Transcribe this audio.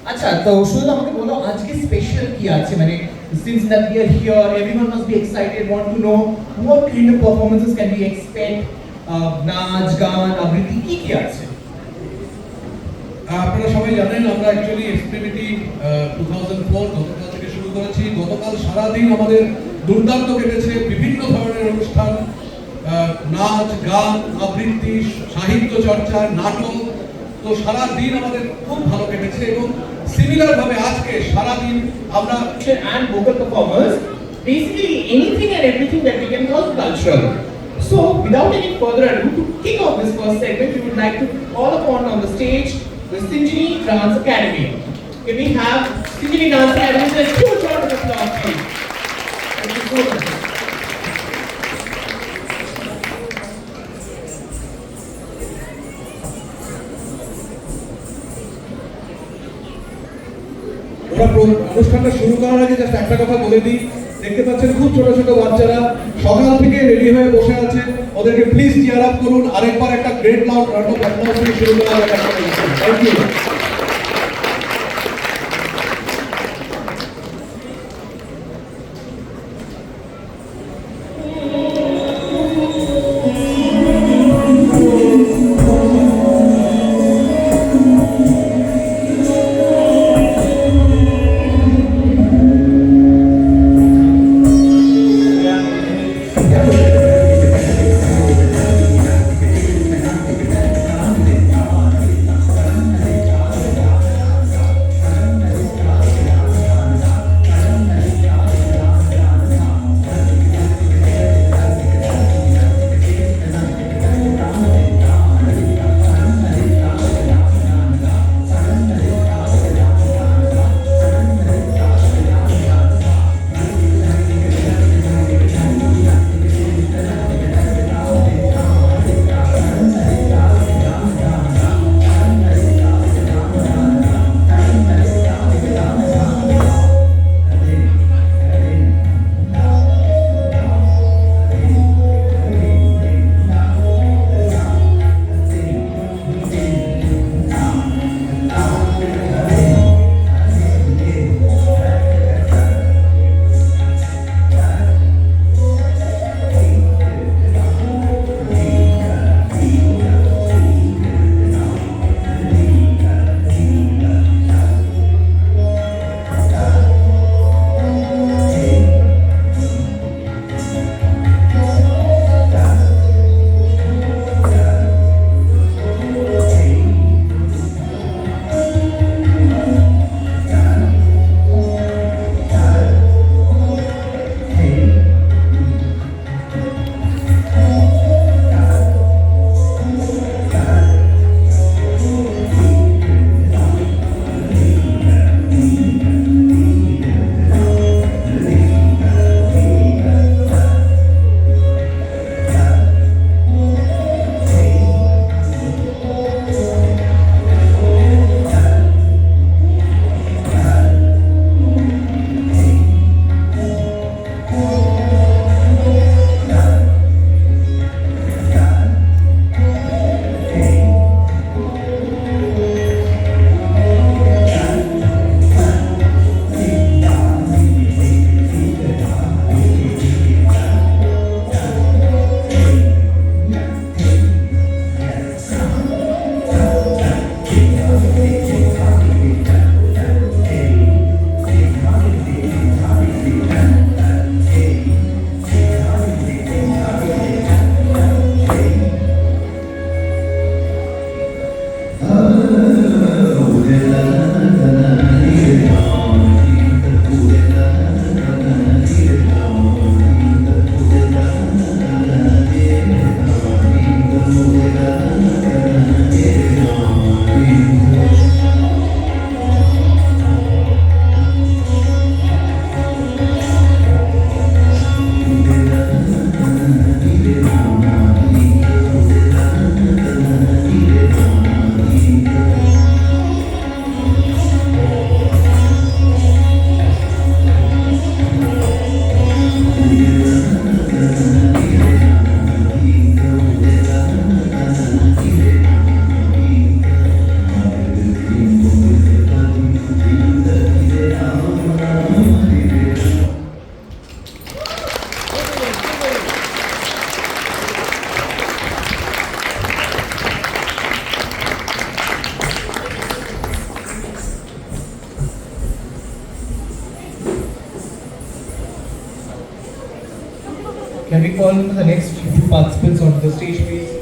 আচ্ছা, তো শুধু আমাকে বলো আজকে স্পেশাল কি আছে, মানে since that we are here everyone must be excited, want to know what kind of performances can we expect, নাচ গান আবৃত্তি কি কি আছে? আপনারা সবাই জানেন আমরা অ্যাকচুয়ালি এক্সপিরিমিটি 2004 গতকাল থেকে শুরু করেছি। গতকাল সারাদিন আমাদের দুর্দান্ত কেটেছে, বিভিন্ন ধরনের অনুষ্ঠান, নাচ গান আবৃত্তি সাহিত্য চর্চা নাটক, তো সারাদিন আমাদের খুব ভালো কেটেছে। এবং সিমিলার ভাবে আজকে সারাদিন আমরা And vocal performers, basically anything and everything that we can call cultural. So without any further ado, to kick off this first segment, we would like to call upon on the stage the Sinjini Dance Academy. Can we have Sinjini Dance Academy? A huge round of applause, please. Thank you so much. অনুষ্ঠানটা শুরু করার আগে just একটা কথা বলে দিই, দেখতে পাচ্ছেন খুব ছোট ছোট বাচ্চারা সকাল থেকে রেডি হয়ে বসে আছে, ওদেরকে প্লিজ চিয়ার আপ করুন। আরেকবার একটা great loud round of applause দিয়ে শুরু করা যাক। Thank you. Can we call the next few participants onto the stage, please?